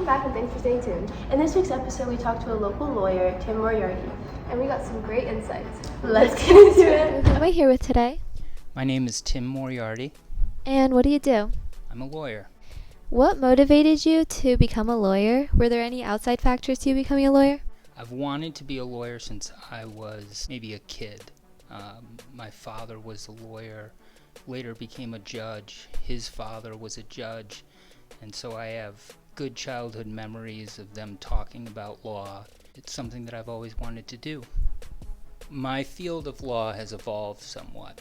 back and thanks for staying tuned. In this week's episode, we talked to a local lawyer, Tim Moriarty, and we got some great insights. Let's get into it. Who am I here with today? My name is Tim Moriarty. And what do you do? I'm a lawyer. What motivated you to become a lawyer? Were there any outside factors to you becoming a lawyer? I've wanted to be a lawyer since I was maybe a kid. My father was a lawyer, later became a judge. His father was a judge, and so I have good childhood memories of them talking about law. It's something that I've always wanted to do. My field of law has evolved somewhat.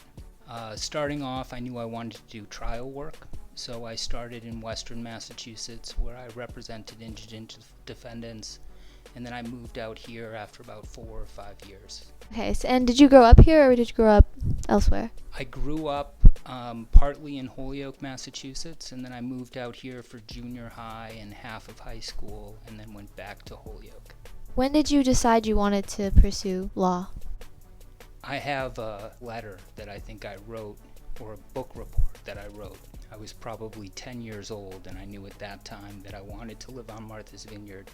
Starting off, I knew I wanted to do trial work, so I started in Western Massachusetts, where I represented indigent defendants, and then I moved out here after about 4 or 5 years. Okay, and did you grow up here or did you grow up elsewhere? I grew up partly in Holyoke, Massachusetts, and then I moved out here for junior high and half of high school, and then went back to Holyoke. When did you decide you wanted to pursue law? I have a letter that I think I wrote, or a book report that I wrote. I was probably 10 years old, and I knew at that time that I wanted to live on Martha's Vineyard,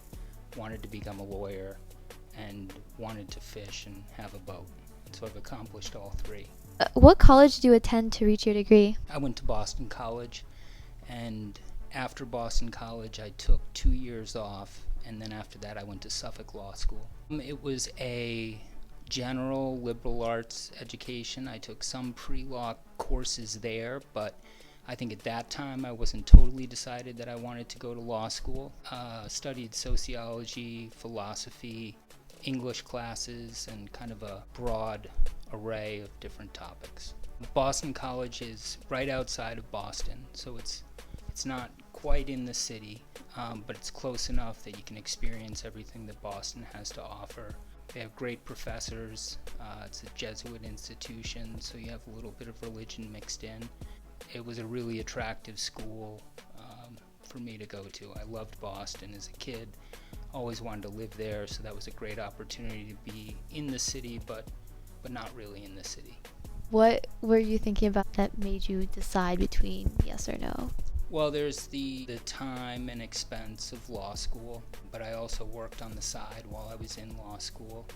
wanted to become a lawyer, and wanted to fish and have a boat. And so I've accomplished all three. What college did you attend to reach your degree? I went to Boston College, and after Boston College I took 2 years off, and then after that I went to Suffolk Law School. It was a general liberal arts education. I took some pre-law courses there, but I think at that time I wasn't totally decided that I wanted to go to law school. Studied sociology, philosophy, English classes, and kind of a broad array of different topics. Boston College is right outside of Boston, so it's not quite in the city, but it's close enough that you can experience everything that Boston has to offer. They have great professors. It's a Jesuit institution, so you have a little bit of religion mixed in. It was a really attractive school for me to go to. I loved Boston as a kid, always wanted to live there, so that was a great opportunity to be in the city, but not really in the city. What were you thinking about that made you decide between yes or no? Well, there's the time and expense of law school, but I also worked on the side while I was in law school.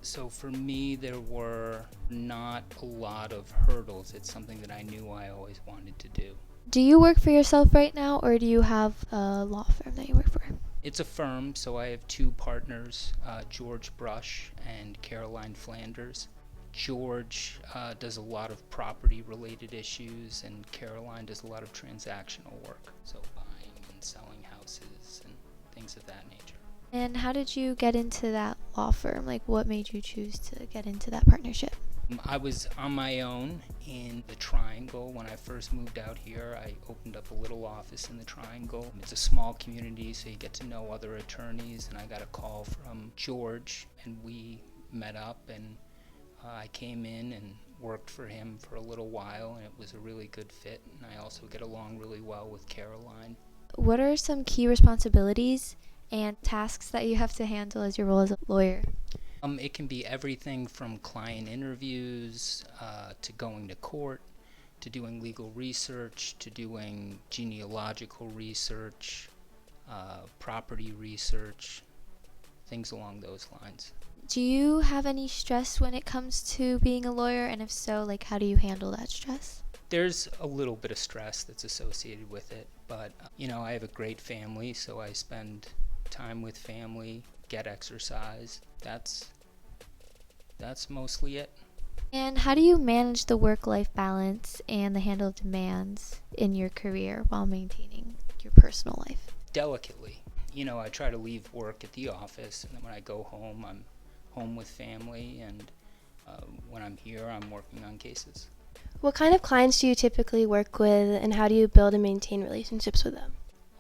So for me, there were not a lot of hurdles. It's something that I knew I always wanted to do. Do you work for yourself right now, or do you have a law firm that you work for? It's a firm, so I have two partners, George Brush and Caroline Flanders. George does a lot of property-related issues, and Caroline does a lot of transactional work, so buying and selling houses and things of that nature. And how did you get into that law firm? Like, what made you choose to get into that partnership? I was on my own in the Triangle. When I first moved out here, I opened up a little office in the Triangle. It's a small community, so you get to know other attorneys, and I got a call from George, and we met up, and I came in and worked for him for a little while, and it was a really good fit, and I also get along really well with Caroline. What are some key responsibilities and tasks that you have to handle as your role as a lawyer? It can be everything from client interviews to going to court, to doing legal research, to doing genealogical research, property research, things along those lines. Do you have any stress when it comes to being a lawyer? And if so, like, how do you handle that stress? There's a little bit of stress that's associated with it, but I have a great family, so I spend time with family, get exercise. That's mostly it. And how do you manage the work-life balance and the handle of demands in your career while maintaining your personal life? Delicately. I try to leave work at the office, and then when I go home, I'm home with family, and when I'm here, I'm working on cases. What kind of clients do you typically work with, and how do you build and maintain relationships with them?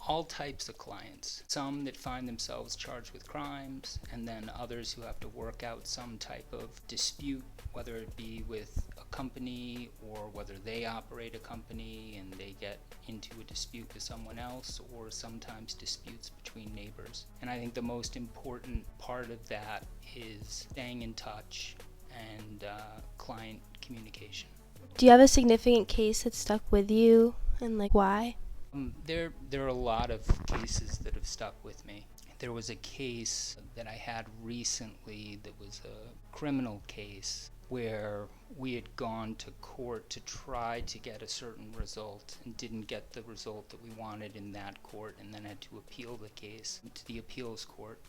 All types of clients. Some that find themselves charged with crimes, and then others who have to work out some type of dispute, whether it be with a company or whether they operate a company and they get into a dispute with someone else, or sometimes disputes between neighbors. And I think the most important part of that is staying in touch and client communication. Do you have a significant case that stuck with you, and why? There are a lot of cases that have stuck with me. There was a case that I had recently that was a criminal case where we had gone to court to try to get a certain result and didn't get the result that we wanted in that court, and then had to appeal the case to the appeals court.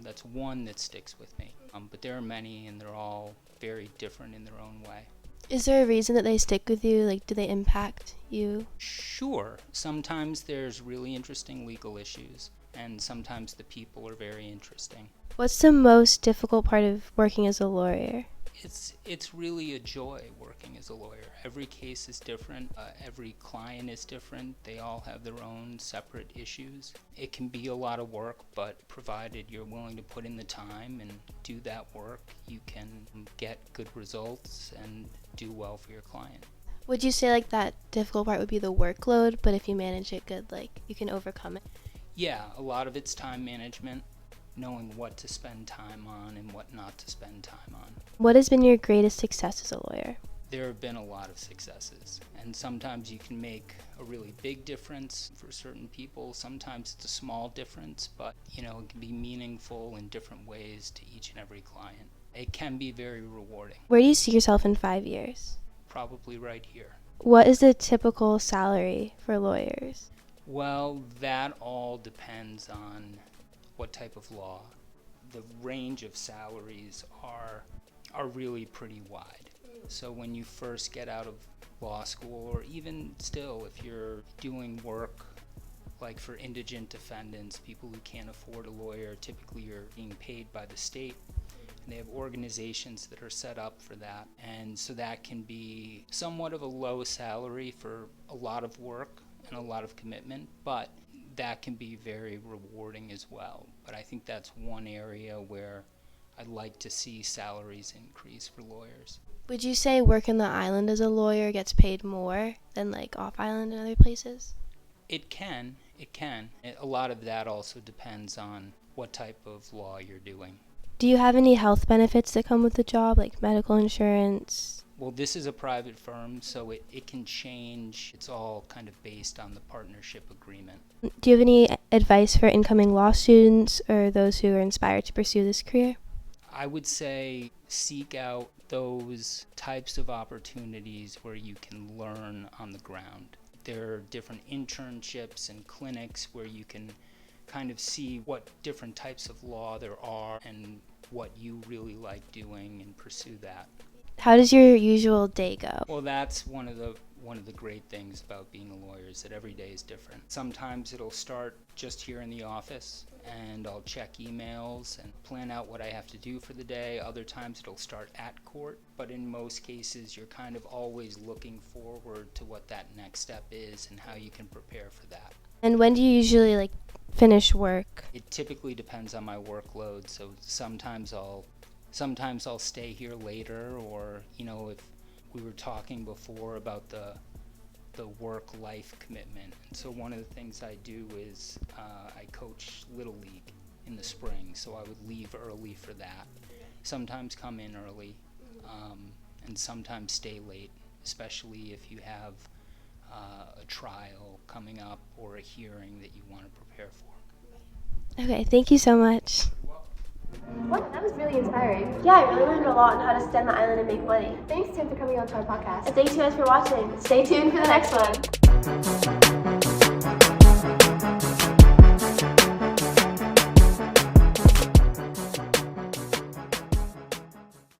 That's one that sticks with me. But there are many, and they're all very different in their own way. Is there a reason that they stick with you? Like, do they impact you? Sure. Sometimes there's really interesting legal issues, and sometimes the people are very interesting. What's the most difficult part of working as a lawyer? It's really a joy working as a lawyer. Every case is different. Every client is different. They all have their own separate issues. It can be a lot of work, but provided you're willing to put in the time and do that work, you can get good results and do well for your client. Would you say like that difficult part would be the workload, but if you manage it good, like you can overcome it? Yeah, a lot of it's time management, knowing what to spend time on and what not to spend time on. What has been your greatest success as a lawyer? There have been a lot of successes, and sometimes you can make a really big difference for certain people. Sometimes it's a small difference, but it can be meaningful in different ways to each and every client. It can be very rewarding. Where do you see yourself in 5 years? Probably right here. What is the typical salary for lawyers? Well, that all depends on what type of law. The range of salaries are really pretty wide. So when you first get out of law school, or even still if you're doing work like for indigent defendants, people who can't afford a lawyer, typically you're being paid by the state. And they have organizations that are set up for that. And so that can be somewhat of a low salary for a lot of work and a lot of commitment, but that can be very rewarding as well. But I think that's one area where I'd like to see salaries increase for lawyers. Would you say work in the island as a lawyer gets paid more than like off island and other places? It can. A lot of that also depends on what type of law you're doing. Do you have any health benefits that come with the job, like medical insurance? Well, this is a private firm, so it can change. It's all kind of based on the partnership agreement. Do you have any advice for incoming law students or those who are inspired to pursue this career? I would say seek out those types of opportunities where you can learn on the ground. There are different internships and clinics where you can kind of see what different types of law there are and what you really like doing and pursue that. How does your usual day go? Well, that's one of the great things about being a lawyer is that every day is different. Sometimes it'll start just here in the office and I'll check emails and plan out what I have to do for the day. Other times it'll start at court, but in most cases you're kind of always looking forward to what that next step is and how you can prepare for that. And when do you usually finish work? It typically depends on my workload, so sometimes I'll stay here later, or if we were talking before about the work-life commitment. And so one of the things I do is I coach Little League in the spring, so I would leave early for that. Sometimes come in early, and sometimes stay late, especially if you have a trial coming up or a hearing that you want to prepare for. Okay, thank you so much. What? That was really inspiring. Yeah, I really learned a lot on how to stay on the island and make money. Thanks, Tim, for coming on to our podcast. And thanks you guys for watching. Stay tuned for the next one.